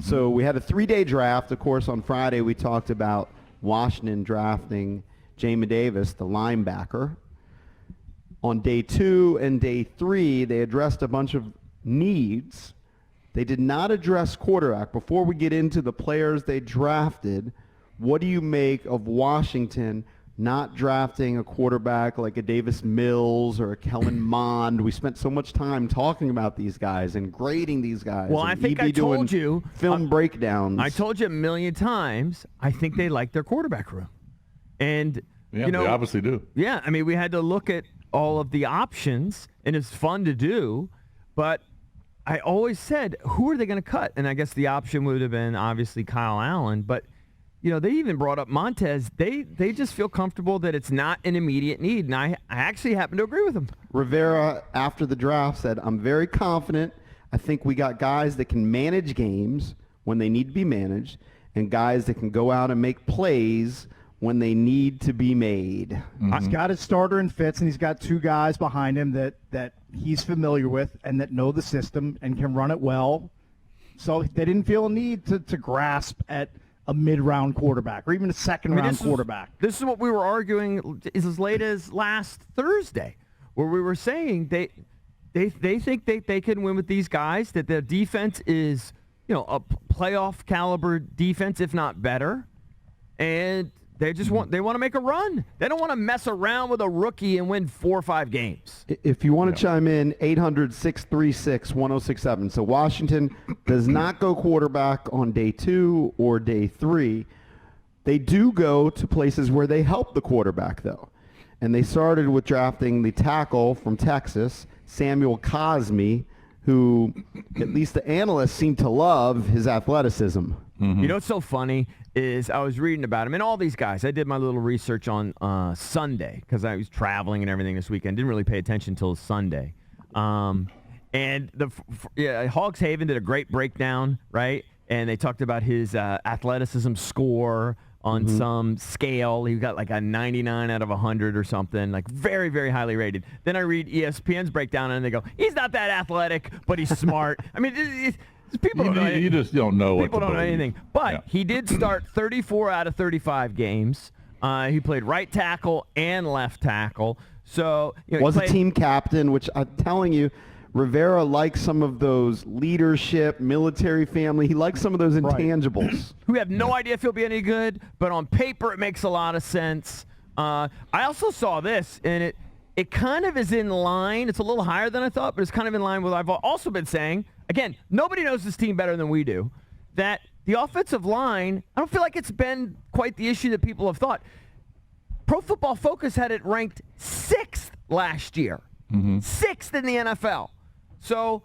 So we had a 3-day draft. Of course, on Friday we talked about Washington drafting Jamin Davis, the linebacker. On day 2 and day 3, they addressed a bunch of needs. They did not address quarterback. Before we get into the players they drafted, what do you make of Washington not drafting a quarterback like a Davis Mills or a Kellen Mond? We spent so much time talking about these guys and grading these guys. Well, I think I told you. Film breakdowns. I told you a million times, I think they like their quarterback room. And, they obviously do. Yeah, I mean, we had to look at all of the options, and it's fun to do, but I always said, who are they going to cut? And I guess the option would have been obviously Kyle Allen, but they even brought up Montez. They just feel comfortable that it's not an immediate need, and I actually happen to agree with him. Rivera, after the draft, said, I'm very confident. I think we got guys that can manage games when they need to be managed and guys that can go out and make plays when they need to be made. He's got his starter in Fitz, and he's got 2 guys behind him that he's familiar with and that know the system and can run it well. So they didn't feel a need to grasp at a mid-round quarterback or even a second-round quarterback. This is what we were arguing as late as last Thursday, where we were saying they think they can win with these guys, that their defense is a playoff caliber defense, if not better, and they just want to make a run. They don't want to mess around with a rookie and win 4 or 5 games. If you want to chime in, 800-636-1067. So Washington does not go quarterback on day 2 or day 3. They do go to places where they help the quarterback, though. And they started with drafting the tackle from Texas, Samuel Cosmi, who at least the analysts seem to love his athleticism. You know what's so funny is I was reading about him, and all these guys. I did my little research on Sunday because I was traveling and everything this weekend. Didn't really pay attention until Sunday. And Hogs Haven did a great breakdown, right? And they talked about his athleticism score on some scale. He got like a 99 out of 100 or something, like very, very highly rated. Then I read ESPN's breakdown, and they go, he's not that athletic, but he's smart. I mean, people don't know anything. You just don't know. People don't know anything. But he did start 34 out of 35 games. He played right tackle and left tackle. So was a team captain, which I'm telling you, Rivera likes some of those leadership, military family. He likes some of those intangibles. We have no idea if he'll be any good, but on paper it makes a lot of sense. I also saw this, and it kind of is in line. It's a little higher than I thought, but it's kind of in line with what I've also been saying. Again, nobody knows this team better than we do. That the offensive line, I don't feel like it's been quite the issue that people have thought. Pro Football Focus had it ranked 6th last year. 6th in the NFL. So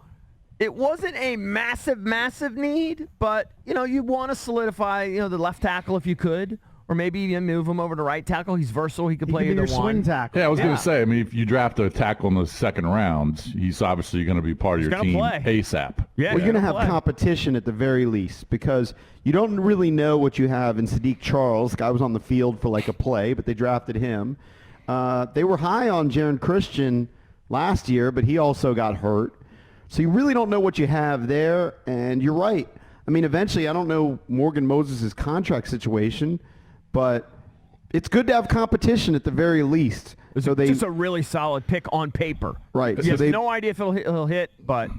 it wasn't a massive, massive need, but, you want to solidify, the left tackle if you could, or maybe even move him over to right tackle. He's versatile. He could play either one. Swing tackle. Yeah, I was going to say, if you draft a tackle in the second round, he's obviously going to be part of your team ASAP. Yeah, you're going to have competition at the very least because you don't really know what you have in Sadiq Charles. Guy was on the field for like a play, but they drafted him. They were high on Jaron Christian last year, but he also got hurt. So you really don't know what you have there, and you're right. I mean, eventually, I don't know Morgan Moses' contract situation, but it's good to have competition at the very least. It's just a really solid pick on paper. Right. You have no idea if he'll hit, but...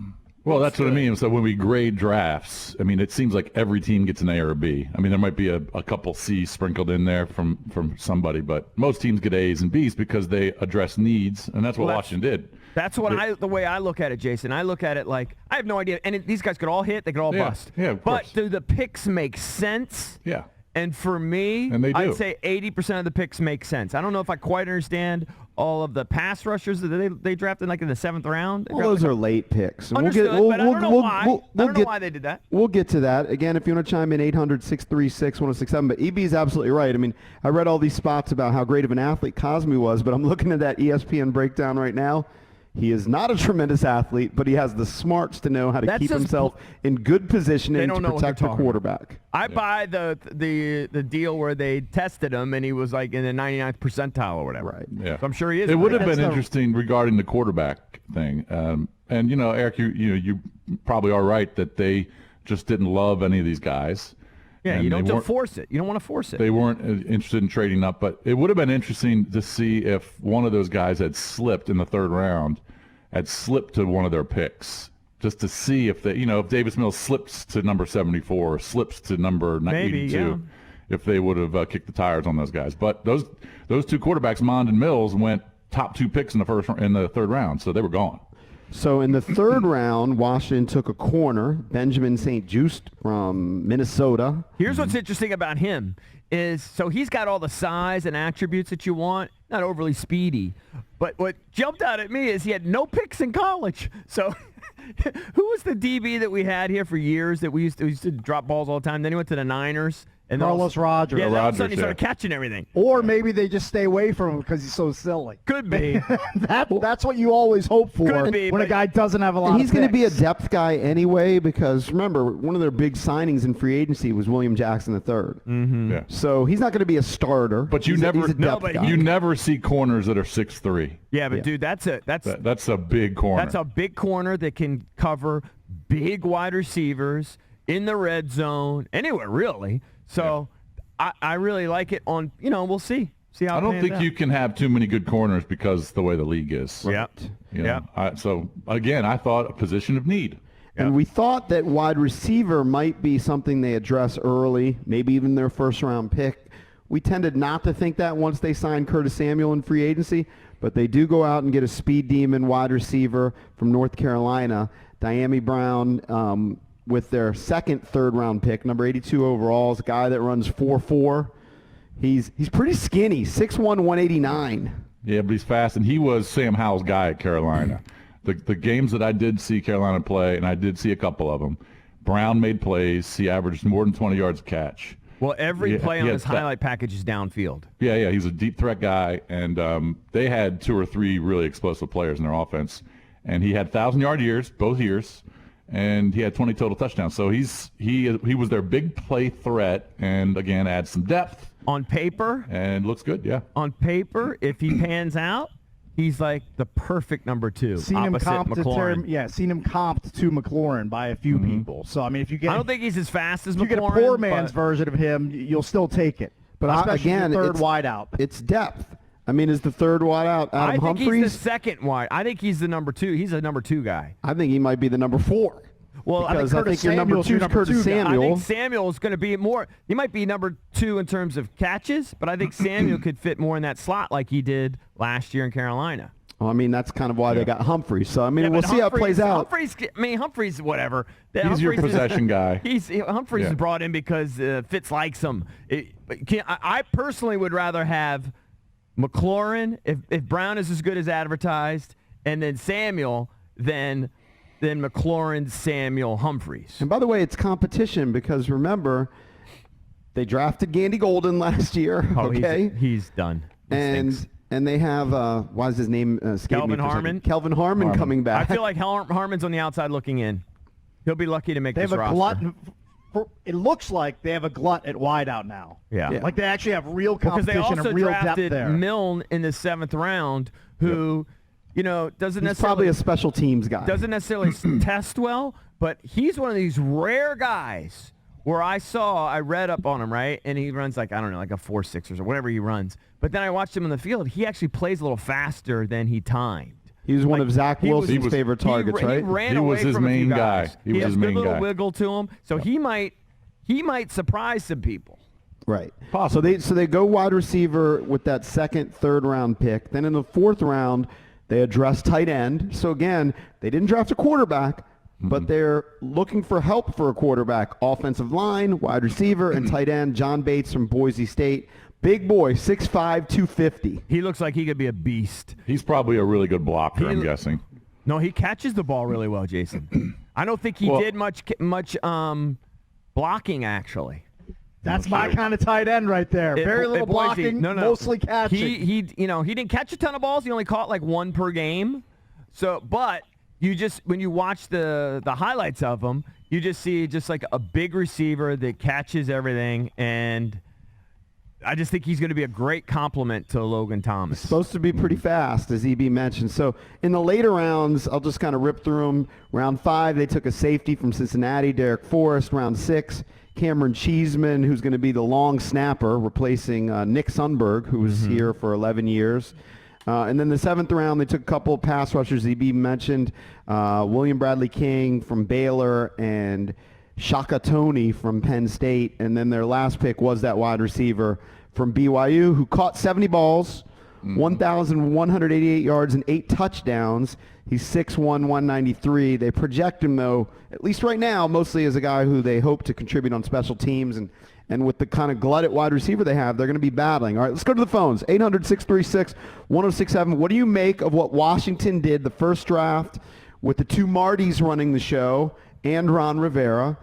Well, that's what I mean. So when we grade drafts, it seems like every team gets an A or a B. There might be a couple C's sprinkled in there from somebody, but most teams get A's and B's because they address needs, and that's what Washington did. That's the way I look at it, Jason. I look at it like I have no idea, and these guys could all hit, they could all bust. Yeah, of course. But do the picks make sense? Yeah. And for me, I'd say 80% of the picks make sense. I don't know if I quite understand all of the pass rushers that they drafted like in the 7th round. Well, those are late picks. Understood, but I don't know why. I don't know why they did that. We'll get to that. Again, if you want to chime in, 800-636-1067. But EB's absolutely right. I read all these spots about how great of an athlete Cosmi was, but I'm looking at that ESPN breakdown right now. He is not a tremendous athlete, but he has the smarts to know how to keep himself in good positioning to protect the quarterback. I buy the deal where they tested him and he was like in the 99th percentile or whatever. Right. Yeah. So I'm sure he is. It would have been interesting regarding the quarterback thing. And Eric, you probably are right that they just didn't love any of these guys. Yeah, And you they don't weren't- force it. You don't want to force it. They weren't interested in trading up, but it would have been interesting to see if one of those guys had slipped in the third round, had slipped to one of their picks, just to see if they, if Davis Mills slips to number 74 or slips to number 82, yeah. if they would have kicked the tires on those guys. But those two quarterbacks, Mond and Mills, went top 2 picks in the third round, so they were gone. So in the third round, Washington took a corner, Benjamin St. Juste from Minnesota. Here's what's interesting about him is, so he's got all the size and attributes that you want, not overly speedy. But what jumped out at me is he had no picks in college. So who was the DB that we had here for years that we used to drop balls all the time? Then he went to the Niners. And Carlos Rogers. Yeah, then all of a sudden Rogers, he started catching everything. Or maybe they just stay away from him because he's so silly. Could be. That's what you always hope for Could be, when a but- guy doesn't have a lot And of he's going to be a picks. depth guy anyway because, remember, one of their big signings in free agency was William Jackson III. Mm-hmm. Yeah. So he's not going to be a starter. But you He's never, he's a depth but guy. you never see corners that are 6'3". Yeah, but Yeah. dude, that's That's a big corner. a big corner that can cover big wide receivers in the red zone, anywhere really. So I really like it on, we'll see. See how I it don't pans think out. you can have too many good corners because the way the league is. Yep. You know, so again, I thought a position of need. And we thought that wide receiver might be something they address early, maybe even their first-round pick. We tended not to think that once they signed Curtis Samuel in free agency, but they do go out and get a speed demon wide receiver from North Carolina, Diami Brown, with their second third-round pick, number 82 overall, is a guy that runs 4.4. He's pretty skinny, 6'1", 189. Yeah, but he's fast, and he was Sam Howell's guy at Carolina. The games that I did see Carolina play, and I did see a couple of them, Brown made plays. He averaged more than 20 yards a catch. Well, every Yeah, play on yeah, his that- highlight package is downfield. Yeah, he's a deep threat guy, and they had 2 or 3 really explosive players in their offense. And he had 1,000-yard years, both years, and he had 20 total touchdowns. So he was their big play threat, and again adds some depth On paper, and looks good. Yeah. if he pans out, he's like the perfect number 2, Seen him opposite comped to McLaurin. seen him comped to McLaurin by a few people. So I mean, if you get I don't think he's as fast as if you get a McLaurin. poor man's but- version of him, you'll still take it. But especially again, the third it's- wideout. It's depth. I mean, is the third wide out I Adam think Humphries? he's the second wide. I think he's the number 2. He's a number 2 guy. I think he might be the number 4. Well, Because I Curtis think your number Samuel's 2 your is number Curtis 2 guy. I Samuel. think Samuel's going to be more. He might be number 2 in terms of catches, but I think Samuel could fit more in that slot like he did last year in Carolina. Well, I mean, that's kind of why they got Humphries. So, I mean, Yeah, we'll but see how it plays out. Humphries, whatever. He's your possession guy. Humphries Yeah. is brought in because Fitz likes him. I personally would rather have McLaurin, if Brown is as good as advertised, and then Samuel, than McLaurin, Samuel, Humphries. And by the way, it's competition because, remember, they drafted Gandy Golden last year, okay? He's done. He stinks. And they have, why is his name escaping Kelvin me for a second? Harmon? Kelvin Harmon coming I back. feel like Harmon's on the outside looking in. He'll be lucky to make They this have a roster. glut. It looks like they have a glut at wideout now. Yeah. Like they actually have real Because they competition also and real depth drafted there. Milne in the 7th round, who, doesn't He's necessarily probably a special teams guy. doesn't necessarily test well, but he's one of these rare guys where I read up on him, right? And he runs like, I don't know, like a 4.6 or whatever he runs. But then I watched him in the field. He actually plays a little faster than he timed. He was one of Zach Wilson's was- favorite targets, He right? ran He away was his from a few main guy. guys. He was has his good main little guy. wiggle to him, so he might surprise some people. Right. Possibly. So they go wide receiver with that second, third round pick. Then in the 4th round, they address tight end. So again, they didn't draft a quarterback, but they're looking for help for a quarterback. Offensive line, wide receiver, and tight end. John Bates from Boise State. Big boy, 6'5", 250. He looks like he could be a beast. He's probably a really good blocker, I'm guessing. No, he catches the ball really well, Jason. I don't think he Well- did much blocking, actually. That's my kind of tight end right there. Very little Boise. blocking, No. mostly catching. He didn't catch a ton of balls. He only caught like 1 per game. So, but when you watch the highlights of him, you just see just like a big receiver that catches everything, and I just think he's going to be a great complement to Logan Thomas. Supposed to be pretty fast, as EB mentioned. So in the later rounds, I'll just kind of rip through them. Round 5, they took a safety from Cincinnati, Derek Forrest. Round 6, Cameron Cheeseman, who's going to be the long snapper, replacing Nick Sundberg, who was here for 11 years. And then the 7th round, they took a couple of pass rushers EB mentioned, William Bradley King from Baylor and Shaka Toney from Penn State. And then their last pick was that wide receiver from BYU who caught 70 balls, 1,188 yards, and 8 touchdowns. He's 6'1", 193. They project him, though, at least right now, mostly as a guy who they hope to contribute on special teams. And with the kind of glutted wide receiver they have, they're going to be battling. All right, let's go to the phones. 800-636-1067. What do you make of what Washington did the first draft with the 2 Martys running the show and Ron Rivera?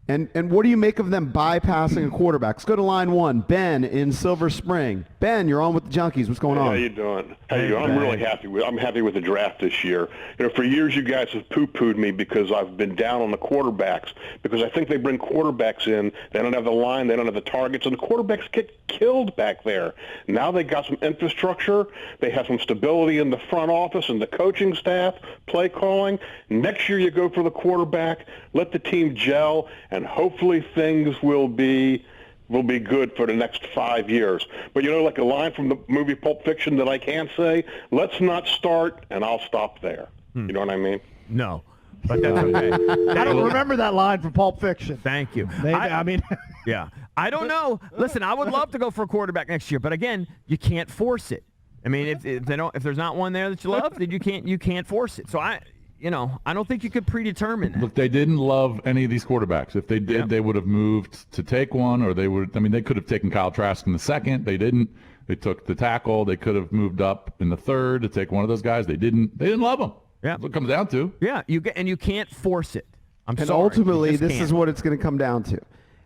And what do you make of them bypassing a quarterback? Let's go to line 1. Ben in Silver Spring. Ben, you're on with the Junkies. What's going on? How you doing? I'm really happy with the draft this year. For years you guys have poo-pooed me because I've been down on the quarterbacks because I think they bring quarterbacks in. They don't have the line. They don't have the targets, and the quarterbacks get killed back there. Now they got some infrastructure. They have some stability in the front office and the coaching staff, play calling. Next year you go for the quarterback. Let the team gel, and hopefully things will be good for the next 5 years. But like a line from the movie Pulp Fiction that I can't say, let's not start and I'll stop there. You know what I mean? No, but that's okay. I don't remember that line from Pulp Fiction. Thank you. I mean, yeah, I don't know. Listen, I would love to go for a quarterback next year, but again, you can't force it. I mean, if there's not one there that you love, then you can't force it. So I don't think you could predetermine that. Look, they didn't love any of these quarterbacks. If they did, they would have moved to take one, or they could have taken Kyle Trask in the 2nd. They didn't. They took the tackle. They could have moved up in the 3rd to take one of those guys. They didn't. They didn't love them. Yeah, that's what it comes down to. Yeah, you can't force it. And ultimately, this is what it's going to come down to.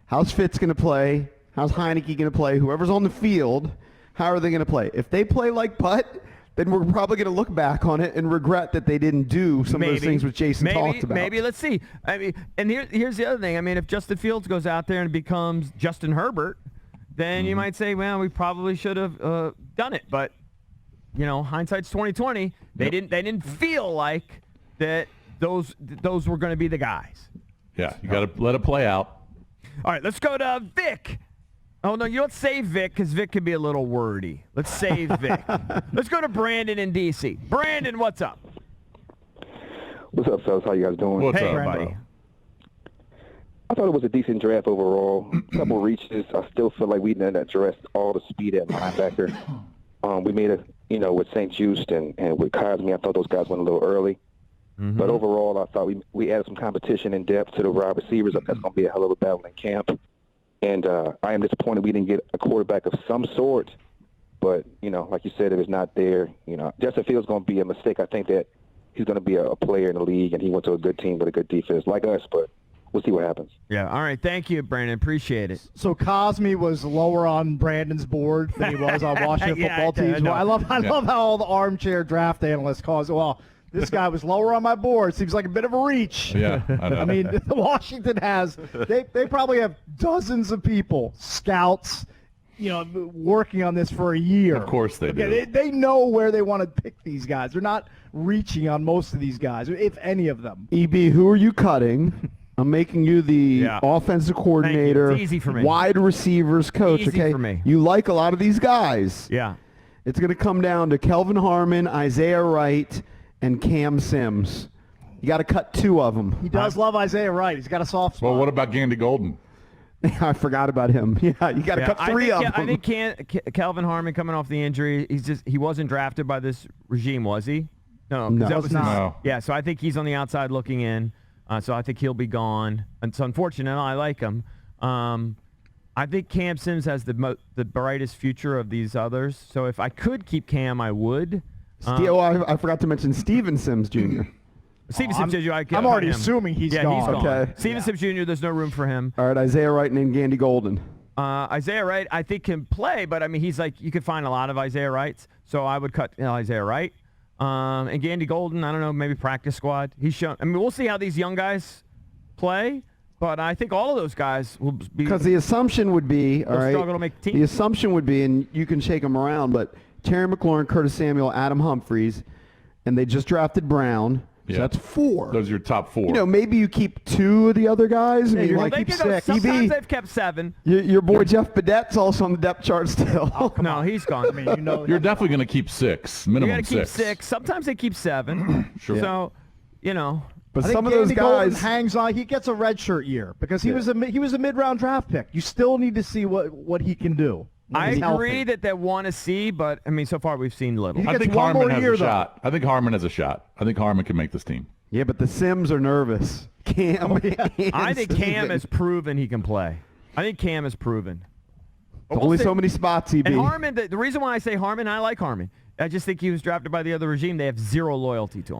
How's Fitz going to play? How's Heineke going to play? Whoever's on the field, how are they going to play? If they play like butt, then we're probably going to look back on it and regret that they didn't do some of those things which Jason talked about. Maybe, let's see. I mean, and here's the other thing. I mean, if Justin Fields goes out there and becomes Justin Herbert, then you might say, well, we probably should have done it. But, hindsight's 20/20. They didn't feel like that those were going to be the guys. Yeah, you got to let it play out. All right, let's go to Vic. Oh, no, you don't say Vic because Vic can be a little wordy. Let's save Vic. Let's go to Brandon in D.C. Brandon, what's up? What's up, fellas? How you guys doing? What's hey, up, buddy? I thought it was a decent draft overall. A couple reaches. I still feel like we didn't address all the speed at linebacker. We made with St. Just and with Cosme, I thought those guys went a little early. Mm-hmm. But overall, I thought we added some competition and depth to the wide receivers. That's going to be a hell of a battle in camp. And I am disappointed we didn't get a quarterback of some sort. But, like you said, if it's not there, Justin Fields is going to be a mistake. I think that he's going to be a player in the league, and he went to a good team with a good defense like us. But we'll see what happens. Yeah. All right. Thank you, Brandon. Appreciate it. So Cosme was lower on Brandon's board than he was on Washington football teams. I love how all the armchair draft analysts call it. Well, this guy was lower on my board. Seems like a bit of a reach. Yeah, I know. I mean, Washington has they probably have dozens of people, scouts, working on this for a year. Of course they do. They know where they want to pick these guys. They're not reaching on most of these guys, if any of them. EB, who are you cutting? I'm making you the offensive coordinator, it's easy for me. Wide receivers coach. Easy for me. You like a lot of these guys. Yeah. It's going to come down to Kelvin Harmon, Isaiah Wright, and Cam Sims. You got to cut 2 of them. He does love Isaiah Wright. He's got a soft spot. Well, what about Gandy Golden? I forgot about him. Yeah, you got to cut 3 of them. I think Calvin Harmon coming off the injury, he wasn't drafted by this regime, was he? No, that was not. No. Yeah, so I think he's on the outside looking in. So I think he'll be gone. And it's unfortunate. I like him. I think Cam Sims has the brightest future of these others. So if I could keep Cam, I would. I forgot to mention Steven Sims Jr. Steven Sims Jr. I'm already assuming he's gone. He's gone. Okay. Steven Sims Jr., there's no room for him. All right, Isaiah Wright and then Gandy Golden. Isaiah Wright, I think, can play, but, I mean, he's like, you could find a lot of Isaiah Wrights. So I would cut Isaiah Wright. And Gandy Golden, I don't know, maybe practice squad. He's shown. I mean, we'll see how these young guys play. But I think all of those guys will be Because the assumption would be, all right, struggle to make the team. the assumption would be, and you can shake them around, but Terry McLaurin, Curtis Samuel, Adam Humphries, and they just drafted Brown. So Yeah. that's 4. Those are your top 4. You know, maybe you keep 2 of the other guys. I mean, well, like they keep could go, 6. sometimes EB, they've kept 7. your boy Jeff Badette's also on the depth chart still. No, he's gone. I mean, you know, You're definitely going to keep 6, You minimum got to keep 6. 6. Sometimes they keep 7. Sure. So, you know. But I think some of those Gandy Golden guys, hangs on. He gets a redshirt year because he was a mid-round draft pick. You still need to see what he can do. when I he's agree healthy. that they want to see, but, I mean, so far we've seen little. He I gets think one Harmon more has year, a though. shot. I think Harmon has a shot. I think Harmon can make this team. yeah, but the Sims are nervous. Cam, I think Cam has proven he can play. I think Cam has proven. But we'll only see. so many spots, EB. And Harmon, the reason why I say Harmon, I like Harmon. I just think he was drafted by the other regime. They have zero loyalty to him.